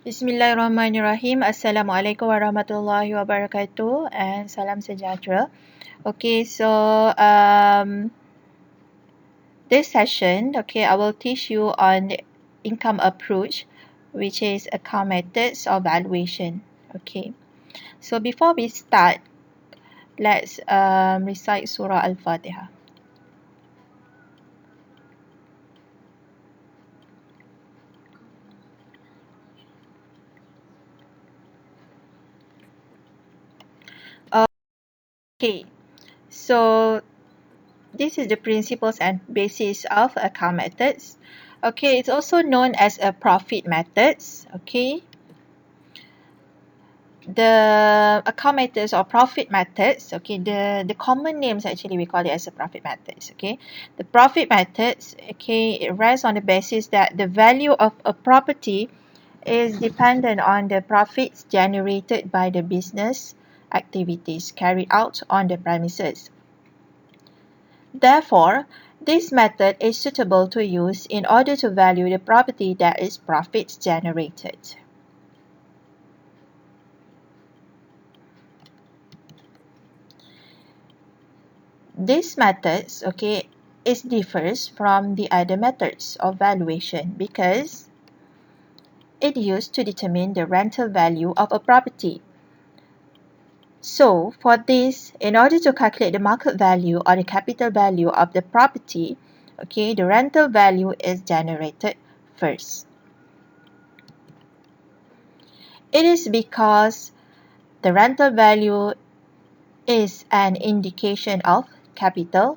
Bismillahirrahmanirrahim. Assalamualaikum warahmatullahi wabarakatuh and salam sejahtera. Okay, so this session, I will teach you on the income approach, which is account methods of valuation. Okay, so before we start, let's recite Surah Al-Fatihah. Okay, so this is the principles and basis of account methods. Okay, it's also known as a profit methods. Okay, the account methods or profit methods, okay, the common names actually we call it as a profit methods. Okay, the profit methods, okay, it rests on the basis that the value of a property is dependent on the profits generated by the business activities carried out on the premises. Therefore, this method is suitable to use in order to value the property that is profits generated. This methods, okay, it differs from the other methods of valuation because it used to determine the rental value of a property. So for this, in order to calculate the market value or the capital value of the property, okay, the rental value is generated first. It is because the rental value is an indication of capital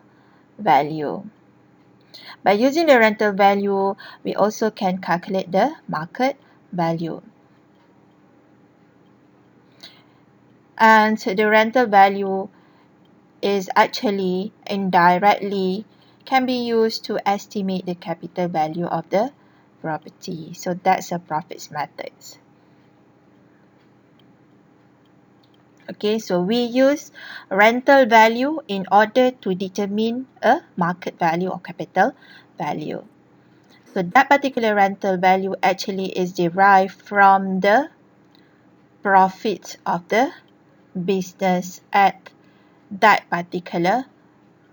value. By using the rental value, we also can calculate the market value. And the rental value is actually indirectly can be used to estimate the capital value of the property. So that's a profits method. Okay, so we use rental value in order to determine a market value or capital value. So that particular rental value actually is derived from the profits of the business at that particular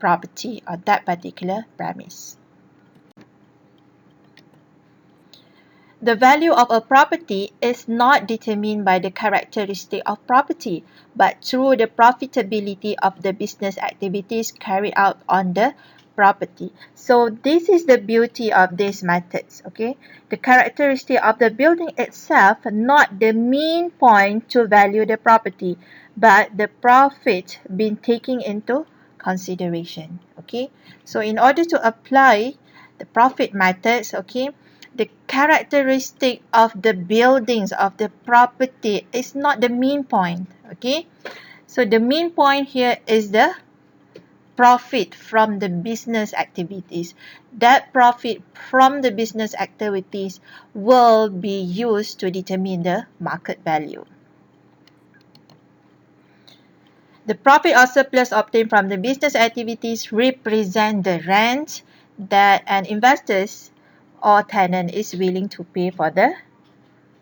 property or that particular premise. The value of a property is not determined by the characteristic of property, but through the profitability of the business activities carried out on the property. So this is the beauty of these methods, okay? The characteristic of the building itself, not the main point to value the property, but the profit being taken into consideration, okay? So in order to apply the profit methods, okay, the characteristic of the buildings of the property is not the main point, okay? So the main point here is the profit from the business activities. That profit from the business activities will be used to determine the market value. The profit or surplus obtained from the business activities represent the rent that an investor or tenant is willing to pay for the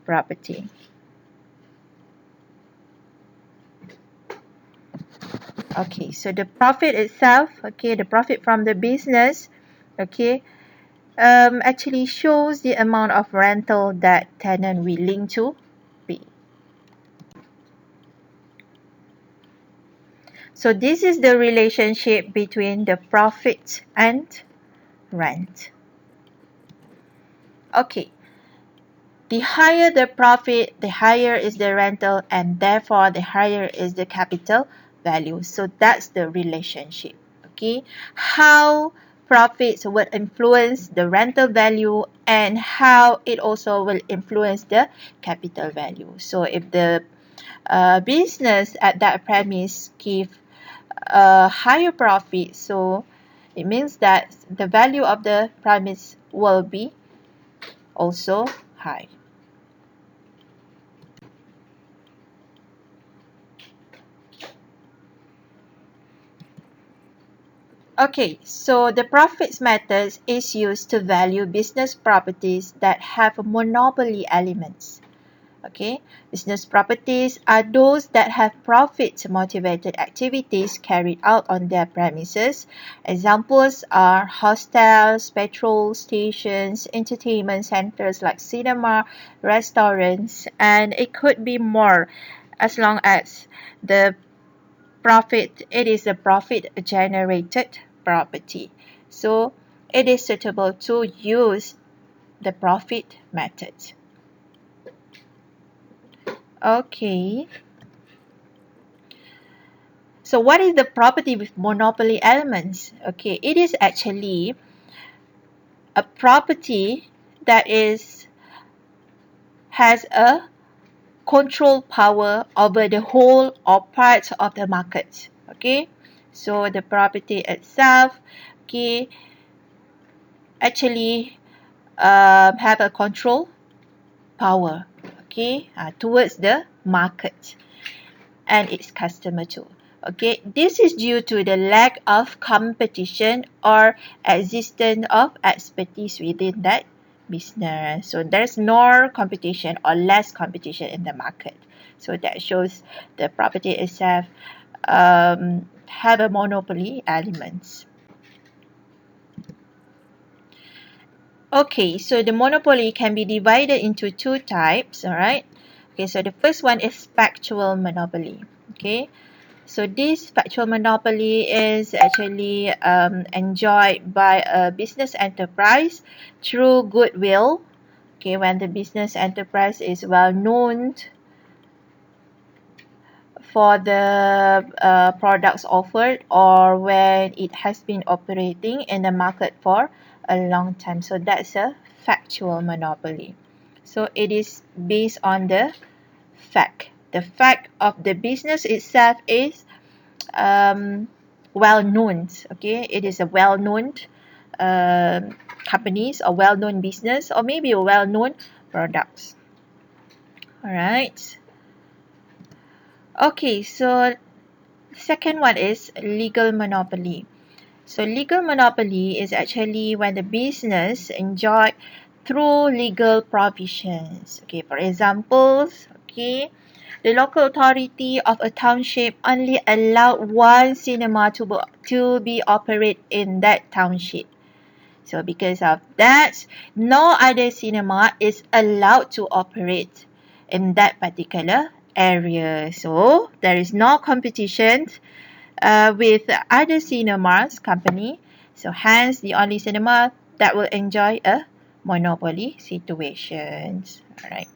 property. Okay, so the profit itself, okay, the profit from the business, okay, actually shows the amount of rental that tenant willing to pay. So this is the relationship between the profit and rent. Okay, the higher the profit, the higher is the rental, and therefore the higher is the capital value. So that's the relationship. Okay, how profits will influence the rental value and how it also will influence the capital value. So if the business at that premise give a higher profit, so it means that the value of the premise will be also high. Okay, so the profits method is used to value business properties that have monopoly elements. Okay, business properties are those that have profit-motivated activities carried out on their premises. Examples are hostels, petrol stations, entertainment centers like cinema, restaurants, and it could be more as long as the it is a profit-generated property. So it is suitable to use the profit method. Okay. So what is the property with monopoly elements? Okay, it is actually a property that has a control power over the whole or part of the market. Okay, so the property itself, okay, actually have a control power, okay, towards the market and its customer too. Okay, this is due to the lack of competition or existence of expertise within that business. So there's no competition or less competition in the market. So that shows the property itself have a monopoly elements. Okay, so the monopoly can be divided into two types, all right? Okay, so the first one is factual monopoly. Okay, so this factual monopoly is actually enjoyed by a business enterprise through goodwill. Okay, when the business enterprise is well known for the products offered or when it has been operating in the market for a long time. So that's a factual monopoly. So it is based on the fact. The fact of the business itself is well known. Okay, it is a well known companies or well known business or maybe a well known products. All right. Okay, so second one is legal monopoly. So legal monopoly is actually when the business enjoyed through legal provisions. Okay, for examples, okay, the local authority of a township only allowed one cinema to be operated in that township. So because of that, no other cinema is allowed to operate in that particular area. So there is no competition with other cinemas company. So hence the only cinema that will enjoy a monopoly situations. Alright.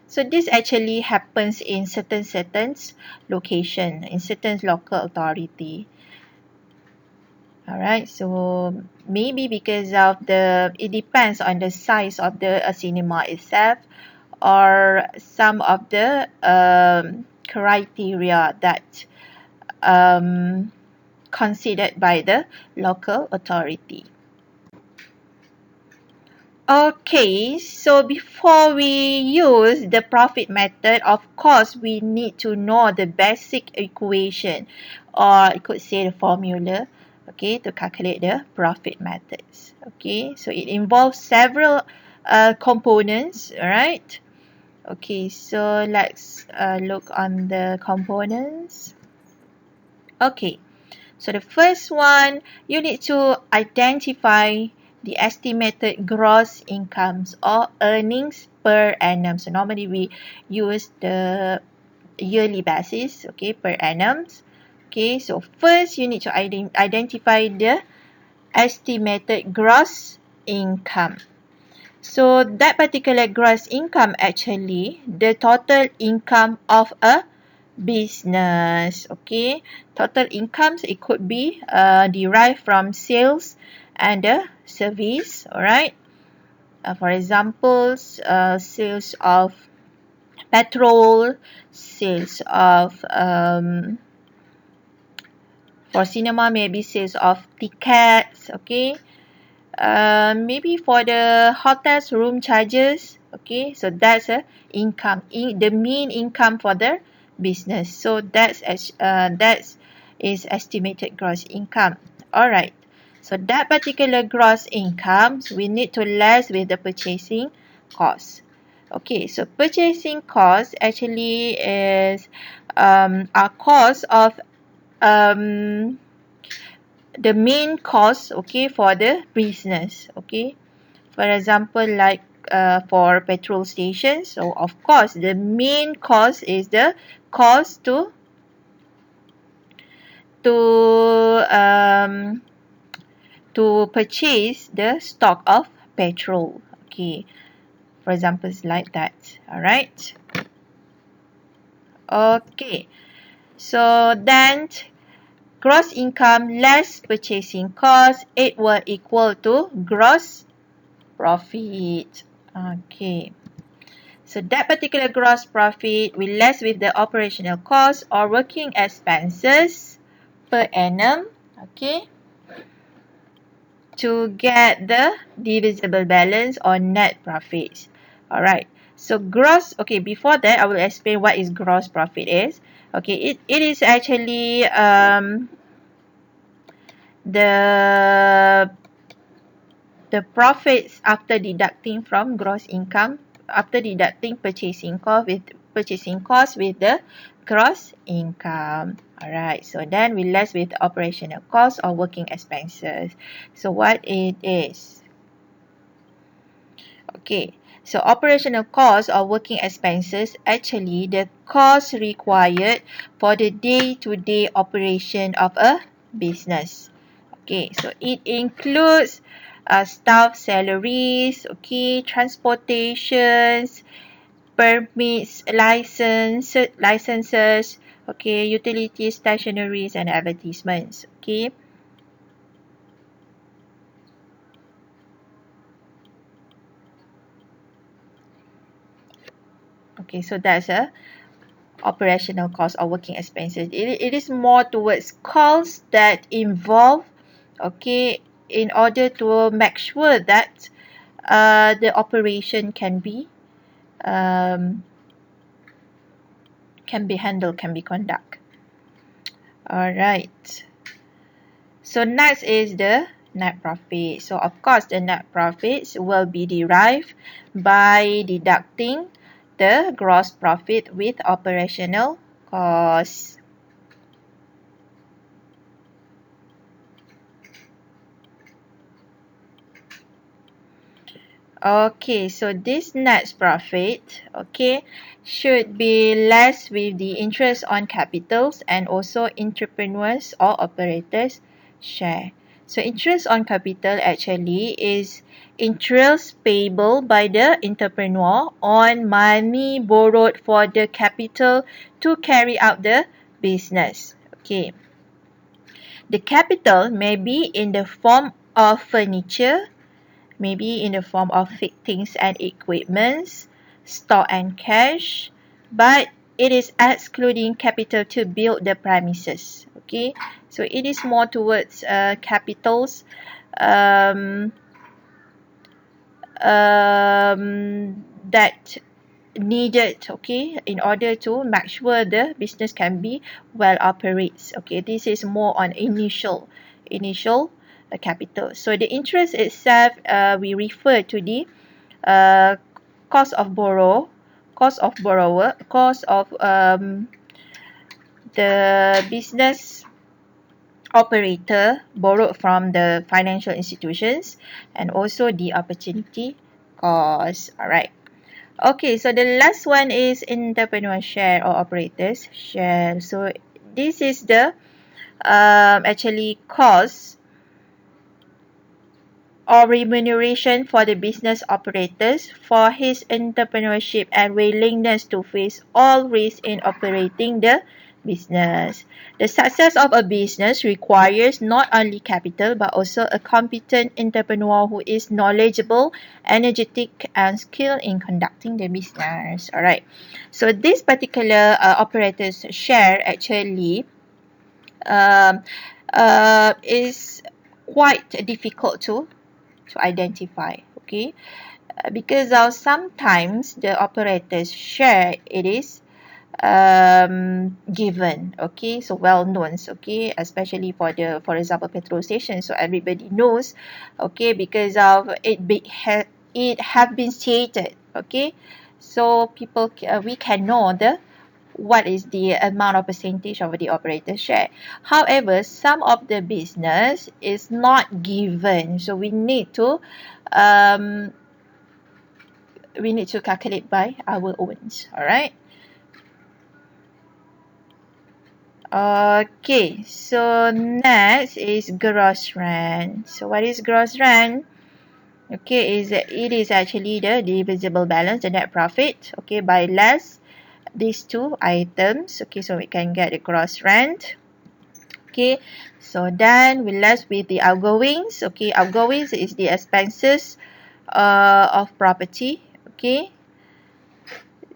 So this actually happens in certain location, in certain local authority. Alright, so maybe because of it depends on the size of the cinema itself or some of the criteria that considered by the local authority. Okay, so before we use the profit method, of course, we need to know the basic equation or I could say the formula, okay, to calculate the profit methods. Okay, so it involves several components, alright? Okay, so let's look on the components. Okay, so the first one, you need to identify the estimated gross incomes or earnings per annum. So normally we use the yearly basis, okay, per annum. Okay, so first you need to identify the estimated gross income. So that particular gross income actually the total income of a business. Okay, total incomes it could be derived from sales and the service. All right. For example, sales of petrol, sales of for cinema maybe sales of tickets. Okay. Maybe for the hotels room charges. Okay, so that's a income, the main income for the business. So that is estimated gross income. All right. So that particular gross income, we need to less with the purchasing cost. Okay, so purchasing cost actually is a cost of the main cost, okay, for the business. Okay, for example, like for petrol stations, so of course the main cost is the cost to um, to purchase the stock of petrol. Okay, for example, it's like that. All right. Okay, so then gross income less purchasing cost, it will equal to gross profit. Okay, so that particular gross profit will less with the operational cost or working expenses per annum. Okay, to get the divisible balance or net profits. Alright, so gross, okay, before that I will explain what is gross profit is. Okay, it is actually the profits after deducting from gross income, after deducting purchasing cost with the gross income. Alright, so then we less with operational cost or working expenses. So what it is? Okay, so operational cost or working expenses, actually the cost required for the day-to-day operation of a business. Okay, so it includes staff salaries, okay, transportations, permits, licenses, okay, utilities, stationaries, and advertisements. Okay. Okay, so that's a operational cost or working expenses. It is more towards costs that involve, okay, in order to make sure that the operation um, can be handled, can be conducted. All right. So next is the net profit. So of course the net profits will be derived by deducting the gross profit with operational costs. Okay, so this net profit, okay, should be less with the interest on capitals and also entrepreneurs or operators share. So interest on capital actually is interest payable by the entrepreneur on money borrowed for the capital to carry out the business. Okay. The capital may be in the form of furniture, maybe in the form of things and equipments, stock and cash, but it is excluding capital to build the premises. Okay, so it is more towards capitals um, that needed, okay, in order to make sure the business can be well operates. Okay, this is more on initial capital. So the interest itself, we refer to the uh, cost of borrower, cost of the business operator borrowed from the financial institutions, and also the opportunity cost. Alright. Okay, so the last one is entrepreneur share or operators share. So this is the actually cost or remuneration for the business operators for his entrepreneurship and willingness to face all risks in operating the business. The success of a business requires not only capital but also a competent entrepreneur who is knowledgeable, energetic, and skilled in conducting the business. Alright, so this particular operators share actually um, is quite difficult to identify, okay, because sometimes the operators share, it is given, okay, so well known, okay, especially for example petrol station, so everybody knows, okay, because of it have been stated, okay, so we can know what is the amount of percentage of the operator share. However, some of the business is not given, so um, we need to calculate by our own. All right. Okay, so next is gross rent. So what is gross rent? Okay, it is actually the divisible balance, the net profit, okay, by less these two items. Okay, so we can get the gross rent. Okay, so then we left with the outgoings. Okay, outgoings is the expenses of property. Okay,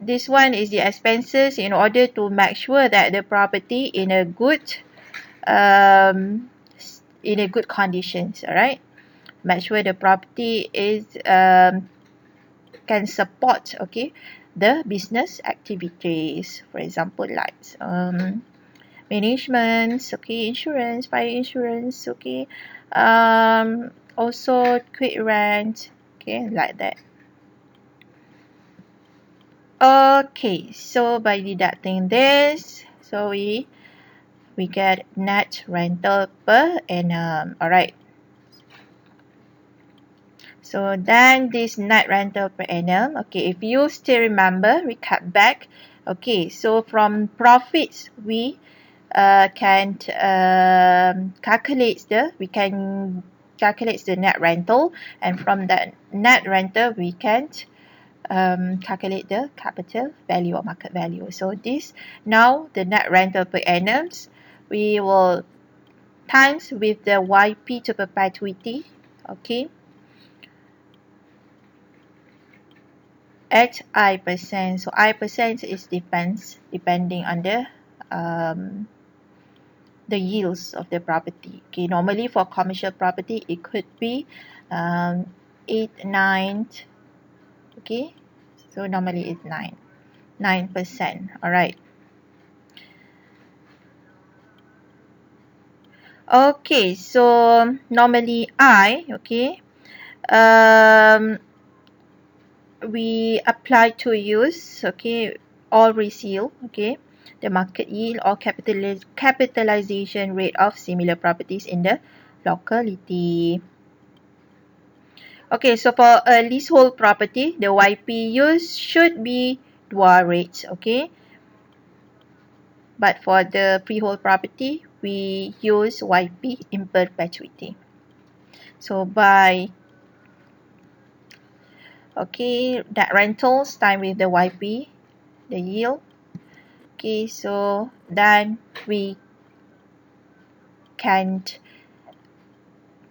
this one is the expenses in order to make sure that the property um, in a good conditions. All right, make sure the property is can support, okay, the business activities, for example like management, okay, insurance, fire insurance, okay, also quick rent, okay, like that. Okay, so by deducting this, so we get net rental per annum. All right, so then this net rental per annum, okay, if you still remember, recap back, okay, so from profits we can calculate the net rental, and from that net rental we can calculate the capital value or market value. So this now the net rental per annum we will times with the YP to perpetuity, okay, at I%. So I% is depending on the yields of the property. Okay, normally for commercial property it could be 8, 9. Okay, so normally it's 9%. All right. Okay, so normally we apply to use, okay, all resale, okay, the market yield or capitalization rate of similar properties in the locality. Okay, so for a leasehold property, the YP used should be dua rates, okay, but for the freehold property we use YP in perpetuity. So by okay, that rentals time with the YP, the yield. Okay, so then we can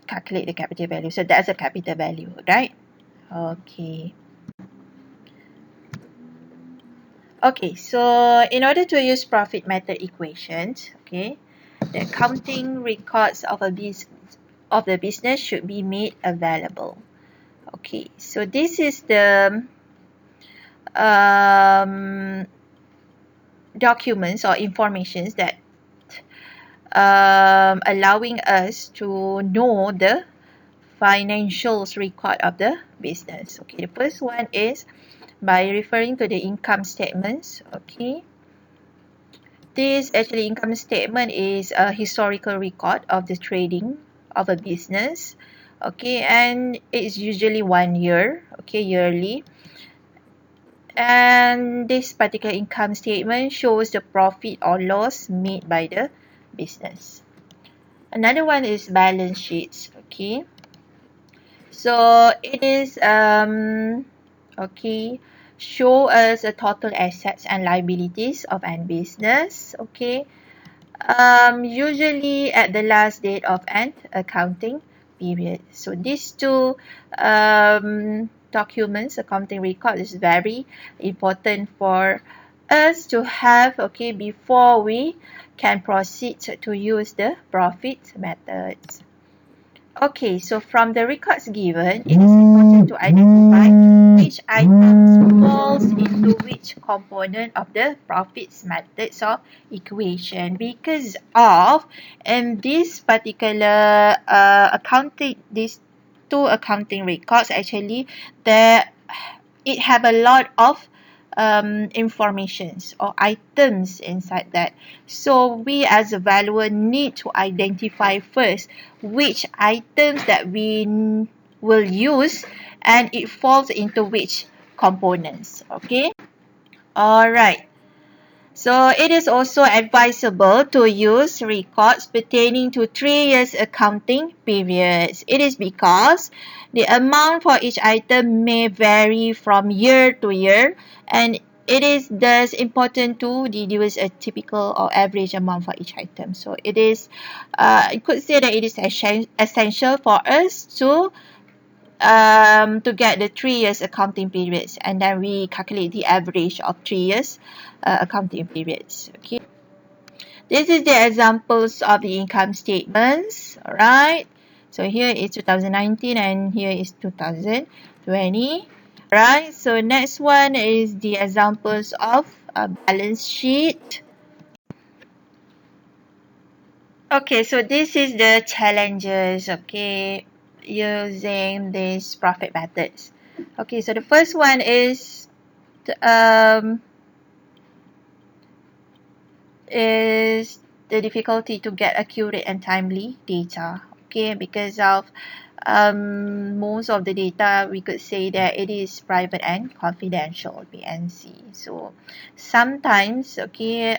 calculate the capital value. So that's a capital value, right? Okay. Okay, so in order to use profit method equations, okay, the accounting records of the business should be made available. Okay, so this is the documents or informations that allowing us to know the financials record of the business. Okay, the first one is by referring to the income statements. Okay, this actually income statement is a historical record of the trading of a business. Okay, and it's usually 1 year, okay, yearly. And this particular income statement shows the profit or loss made by the business. Another one is balance sheets. Okay, so it is okay, show us the total assets and liabilities of an business. Okay, usually at the last date of an accounting period. So these two documents, accounting record, is very important for us to have, okay, before we can proceed to use the profit methods. Okay, so from the records given, it is important to identify which item falls into which component of the profits methods of equation. Because of this particular these two accounting records, actually there it have a lot of informations or items inside that. So we as a valuer need to identify first which items that we will use and it falls into which components. Okay. All right. So it is also advisable to use records pertaining to 3 years accounting periods. It is because the amount for each item may vary from year to year, and it is thus important to deduce a typical or average amount for each item. So it is, I could say that it is essential for us to get the 3 years accounting periods, and then we calculate the average of 3 years accounting periods. Okay, this is the examples of the income statements. All right, so here is 2019 and here is 2020. Right, so next one is the examples of a balance sheet. Okay, so this is the challenges, okay, using these profit methods. Okay, so the first one is the difficulty to get accurate and timely data. Okay, because of most of the data, we could say that it is private and confidential, PNC. So sometimes, okay,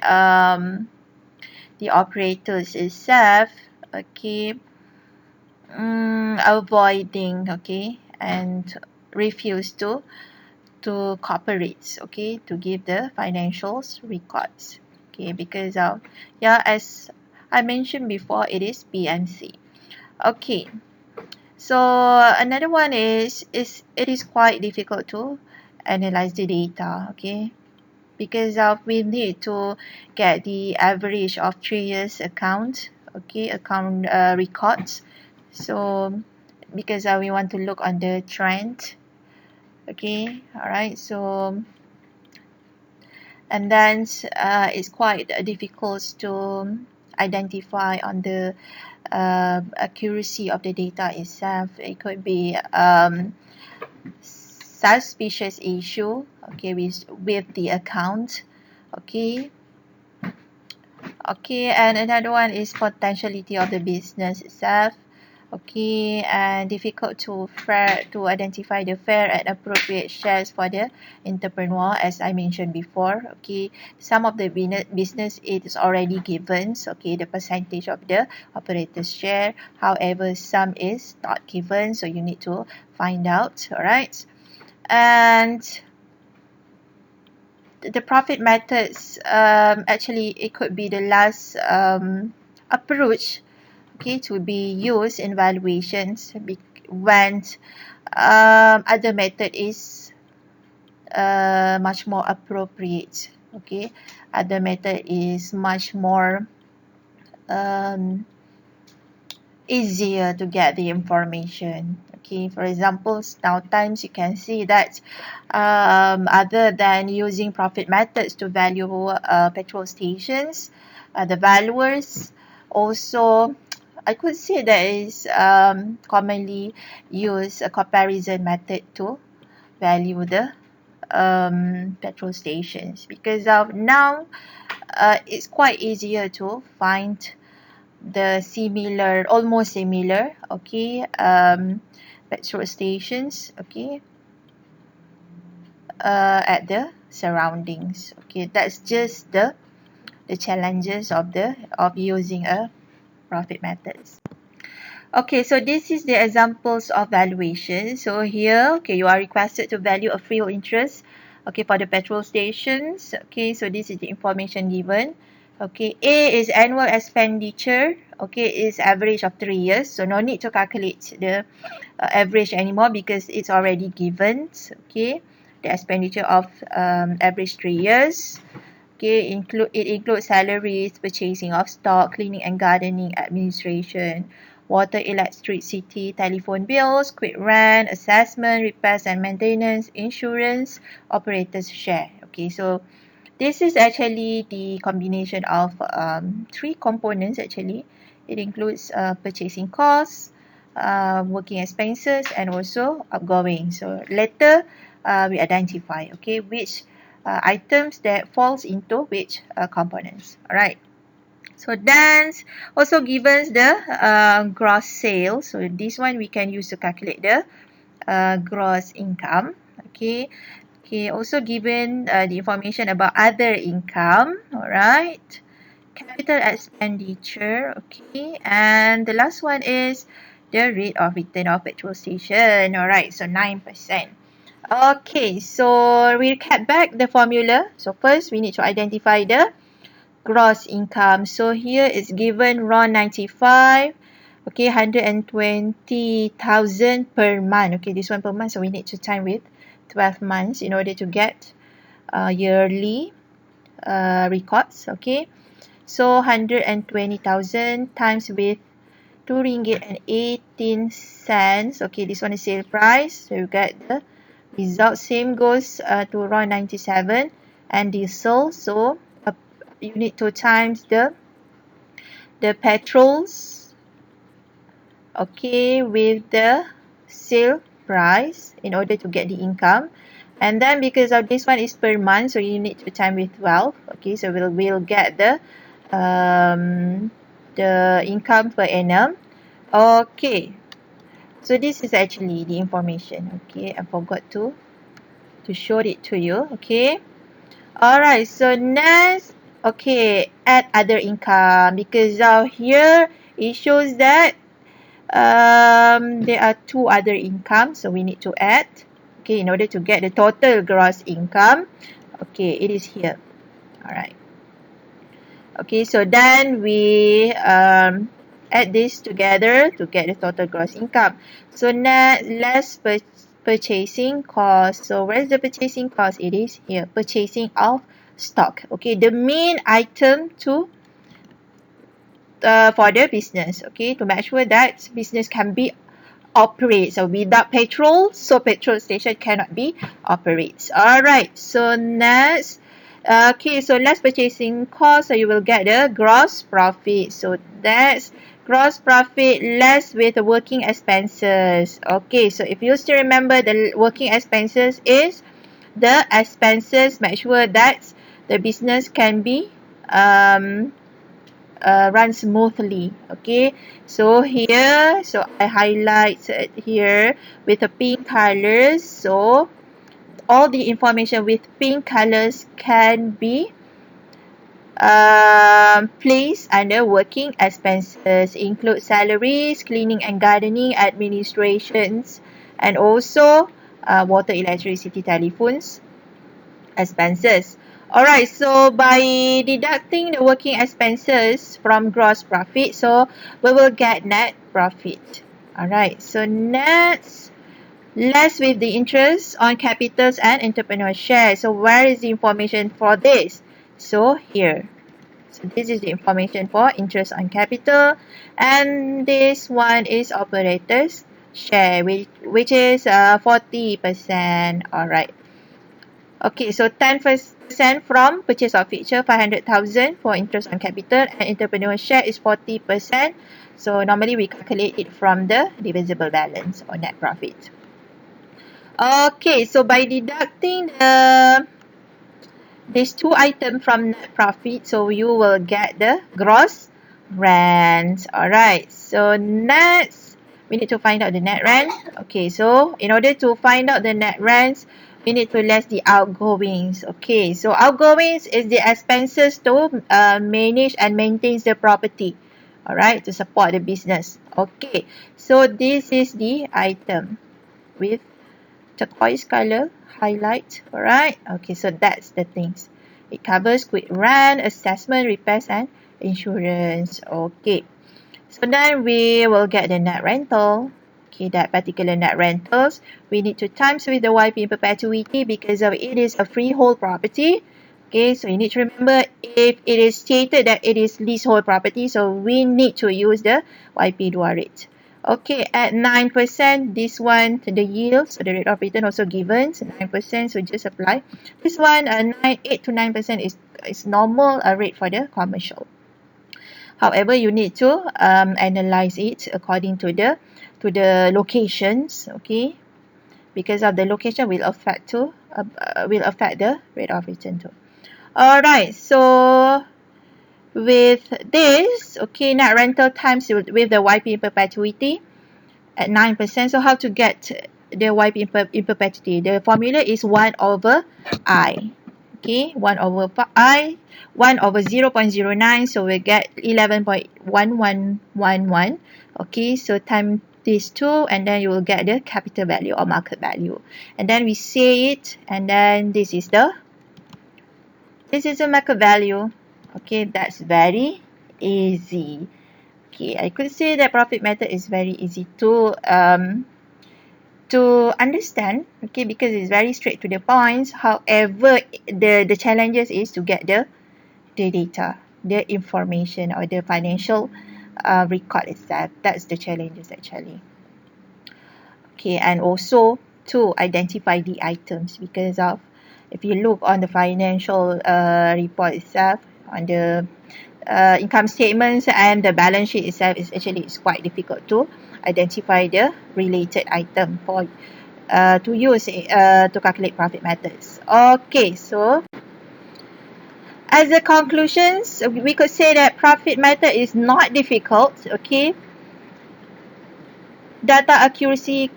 the operators itself, okay, avoiding, okay, and refuse to cooperate, okay, to give the financials records, okay, because of, yeah, as I mentioned before, it is PNC. Okay, so another one is it is quite difficult to analyze the data, okay, because of we need to get the average of 3 years account, okay, account records. So because we want to look on the trend, okay, all right, so and then it's quite difficult to identify on the accuracy of the data itself. It could be suspicious issue, okay, with the account, okay. Okay, and another one is potentiality of the business itself. Okay, and difficult to identify the fair and appropriate shares for the entrepreneur, as I mentioned before. Okay, some of the business it is already given. So, okay, the percentage of the operator's share. However, some is not given, so you need to find out. All right, and the profit methods, actually it could be the last approach, okay, to be used in valuations when other method is much more appropriate, okay, other method is much more easier to get the information. Okay, for example, now times you can see that other than using profit methods to value petrol stations, the valuers also, I could say that is commonly use a comparison method to value the petrol stations, because of now it's quite easier to find the similar, almost similar, okay, petrol stations, okay, at the surroundings. Okay, that's just the challenges of using a profit methods. Okay, so this is the examples of valuation. So here, okay, you are requested to value a fuel interest, okay, for the petrol stations. Okay, so this is the information given. Okay, A is annual expenditure. Okay, is average of 3 years. So no need to calculate the average anymore because it's already given. Okay, the expenditure of average 3 years. Okay, it includes salaries, purchasing of stock, cleaning and gardening, administration. water, electricity, telephone bills, quick rent, assessment, repairs and maintenance, insurance, operators share. Okay, so this is actually the combination of three components actually. It includes purchasing costs, working expenses and also outgoing. So later we identify okay which items that falls into which components. Alright. So then also given the gross sales. So this one we can use to calculate the gross income. Okay. Okay, also given the information about other income, alright, capital expenditure, okay, and the last one is the rate of return of petrol station, alright, so 9%. Okay, so recap back the formula. So first we need to identify the gross income. So here it's given raw 95, okay, 120,000 per month. Okay, this one per month, so we need to time with 12 months in order to get yearly records. Okay, so 120,000 times with RM2.18. Okay, this one is sale price. So you get the result. Same goes to raw 97 and diesel. So you need to times the petrols, okay, with the sale price in order to get the income. And then because of this one is per month, so you need to time with 12. Okay, so we'll get the income per annum. Okay, so this is actually the information. Okay, I forgot to show it to you. Okay, alright, so next, okay, add other income, because here it shows that there are two other incomes, so we need to add, okay, in order to get the total gross income. Okay, it is here. Alright. Okay, so then we add this together to get the total gross income. So now less purchasing cost. So where is the purchasing cost? It is here, purchasing of stock. Okay, the main item to for the business. Okay, to make sure that business can be operate. So without petrol, so petrol station cannot be operates. Alright, so next, okay, so less purchasing cost, so you will get the gross profit. So that's gross profit less with the working expenses. Okay, so if you still remember, the working expenses is the expenses, make sure that the business can be run smoothly. Okay, so here, so I highlight it here with the pink colors. So all the information with pink colors can be placed under working expenses, include salaries, cleaning and gardening, administrations, and also water, electricity, telephones expenses. Alright, so by deducting the working expenses from gross profit, so we will get net profit. Alright, so next, less with the interest on capitals and entrepreneur shares. So where is the information for this? So here. So this is the information for interest on capital, and this one is operators share, which is 40%. Alright. Okay, so 10% from purchase of fixture, 500,000 for interest on capital, and entrepreneur share is 40%. So normally we calculate it from the divisible balance or net profit. Okay, so by deducting these two items from net profit, so you will get the gross rent. Alright, so next we need to find out the net rent. Okay, so in order to find out the net rents, we need to less the outgoings. Okay, so outgoings is the expenses to manage and maintain the property. Alright, to support the business. Okay, so this is the item with turquoise color highlight. Alright, okay, so that's the things. It covers quick rent, assessment, repairs, and insurance. Okay, so then we will get the net rental. Okay, that particular net rentals, we need to times with the YP in perpetuity because of it is a freehold property. Okay, so you need to remember if it is stated that it is leasehold property, so we need to use the YP2 rate. Okay, at 9%, this one, the yield, so the rate of return also given, so 9%, so just apply. This one, 8 to 9% is normal rate for the commercial. However, you need to analyze it according to the locations, okay? Because of the location will affect the rate of return too. Alright, so with this, okay, net rental times with the YP in perpetuity at 9%. So how to get the YP in perpetuity? The formula is 1 over I. Okay, 1 over I, 1 over 0.09, so we get 11.1111. Okay, so time these two, and then you will get the capital value or market value. And then we say it, and then this is the market value. Okay, that's very easy. Okay, I could say that profit method is very easy to understand, okay, because it's very straight to the points. However, the challenges is to get the data, the information, or the financial record itself. That's the challenges actually. Okay, and also to identify the items, because of if you look on the financial report itself, on the income statements and the balance sheet itself, is actually it's quite difficult to identify the related item for to use to calculate profit methods. Okay, so as a conclusions, we could say that profit method is not difficult. Okay, data accuracy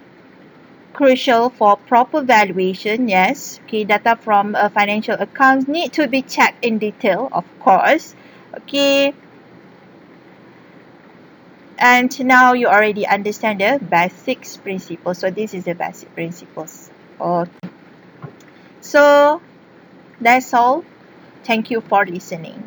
crucial for proper valuation. Yes, okay, data from financial accounts need to be checked in detail, of course. Okay, and now you already understand the basics principles. So this is the basic principles. Okay, so that's all. Thank you for listening.